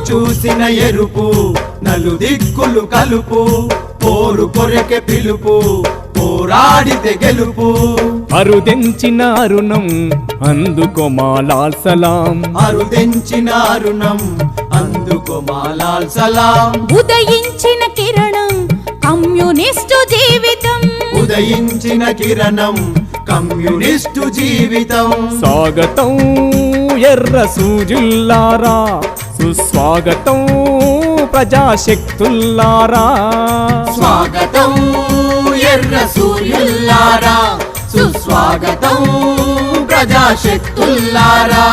చూసిన ఎరుపు నలుదిక్కులు కలుపు పోరు కొరకె పిలుపు పోరాడితే గెలుపు అరుదెంచిన అరుణం అందుకో మా లాల్ సలాం అరుదెంచిన అరుణం అందుకో మా లాల్ సలాం ఉదయించిన కిరణం కమ్యూనిస్టు జీవితం ఉదయించిన కిరణం కమ్యూనిస్టు జీవితం స్వాగతం ఎర్ర సూర్యుల్లారా సుస్వాగతం ప్రజాశక్తుల్లారా స్వాగతం ఎర్ర సూర్యుల్లారా సుస్వాగతం ప్రజాశక్తుల్లారా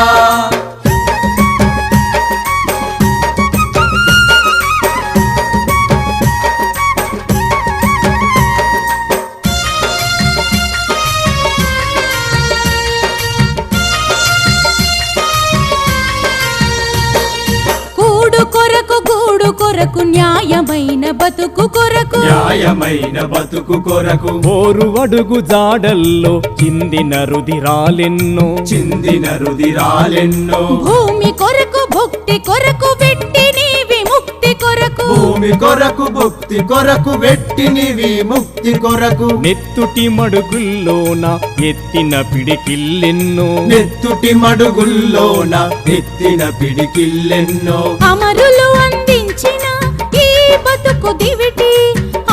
గూడు కొరకు న్యాయమైన బతుకు కొరకు న్యాయమైన బతుకు కొరకు ఓరు అడుగు జాడల్లో చిందిన రుధిరాలెన్నో చిందిన రుధిరాలెన్నో భూమి కొరకు భక్తి కొరకు వెట్టి నీవి ముక్తి కొరకు భూమి కొరకు భక్తి కొరకు వెట్టిని విముక్తి కొరకు నెత్తుటి మడుగుల్లోన ఎత్తిన పిడికిల్లెన్నో నెత్తుటి మడుగుల్లోన ఎత్తిన పిడికిల్లెన్నో అమరులు అందించిన ఈ బతుకు దివిటి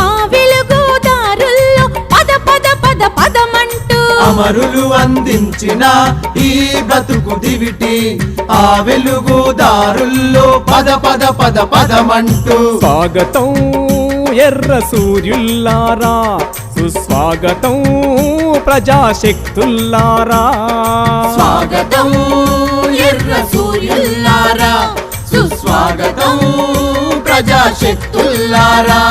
ఆ వెలుగు దారుల్లో పద పద పద పదమంటూ అమరులు అందించిన ఈ బ్రతుకు దివిటి ఆ వెలుగు దారుల్లో పద పద పద పదమంటూ స్వాగతం ఎర్ర సూర్యుల్లారా సుస్వాగతం ప్రజాశక్తుల్లారా స్వాగతం ఎర్ర సూర్యుల్లారా సుస్వాగతం ప్రజాశక్తుల్లారా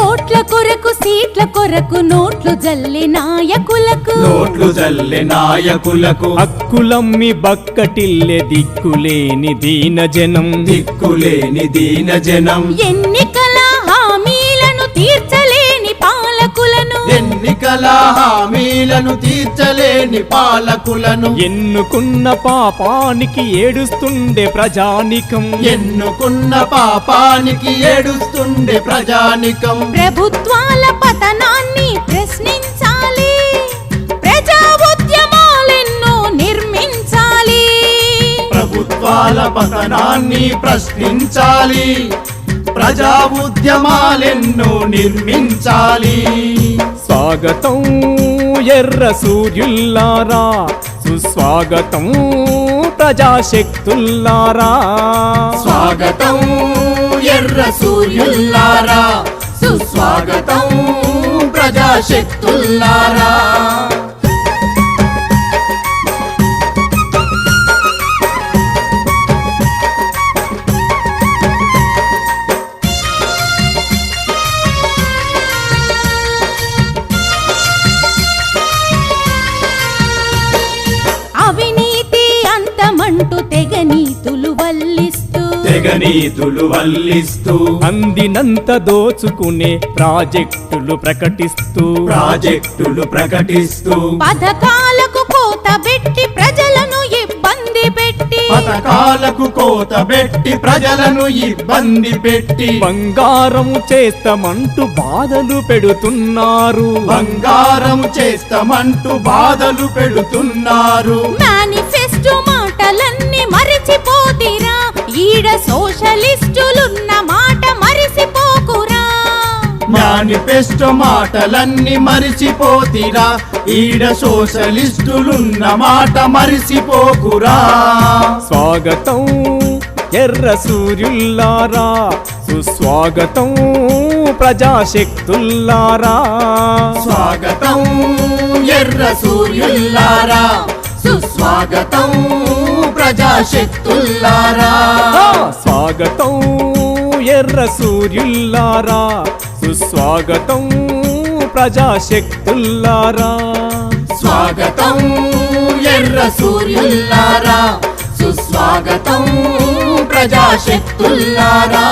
ఓట్ల కొరకు సీట్ల కొరకు నోట్లు జల్లి నాయకులకు నోట్లు జల్లె నాయకులకు హక్కులమ్మి బక్కటిల్లె దిక్కులేని దీన జనం దిక్కులేని దీన జనం ఎన్నికల హామీలను తీర్చలేని పాలకులను ఎన్నికల హామీలను తీర్చలేని పాలకులను ఎన్నుకున్న పాపానికి ఏడుస్తుండే ప్రజానికం ఎన్నుకున్న పాపానికి ఏడుస్తుండే ప్రజానికం ప్రభుత్వాల పతనాన్ని ప్రశ్నించాలి ప్రజా ఉద్యమాలెన్నో నిర్మించాలి ప్రభుత్వాల పతనాన్ని ప్రశ్నించాలి ప్రజా ఉద్యమాలెన్నో నిర్మించాలి స్వాగతం ఎర్ర సూర్యుల్లారా సుస్వాగతం ప్రజాశక్తుల్లారా స్వాగతం ఎర్ర సూర్యుల్లారా సుస్వాగతం ప్రజాశక్తుల్లారా అవినీతి అంతమంటూ తెగనీతులు వల్లిస్తూ తెగనీతులు వల్లిస్తూ అందినంత దోచుకునే ప్రాజెక్టులు ప్రకటిస్తూ పథకాలకు కోత పెట్టి ప్రజలను ఇబ్బంది పెట్టి పథకాలకు కోత పెట్టి ప్రజలను ఇబ్బంది పెట్టి బంగారం చేస్తామంటూ బాధలు పెడుతున్నారు బంగారం చేస్తామంటూ బాధలు పెడుతున్నారు మేనిఫెస్టో మాటలన్నీ మరిచిపోతిరా ఈడ సోషలిస్టులున్న మాట మరిసిపోకురా మేనిఫెస్టో మాటలన్నీ మరిచిపోతిరా ఈడ సోషలిస్టులున్న మాట మరిసిపోకురా స్వాగతం ఎర్ర సూర్యుల్లారా సుస్వాగతం ప్రజాశక్తుల్లారా స్వాగతం ఎర్ర సూర్యుల్లారా సుస్వాగతం ప్రజాశక్తుల్లారా స్వాగతం ఎర్ర సూర్యుల్లారా సుస్వాగతం ప్రజాశక్తుల్లారా స్వాగతం ఎర్ర సూర్యుల్లారా సుస్వాగతం ప్రజాశక్తుల్లారా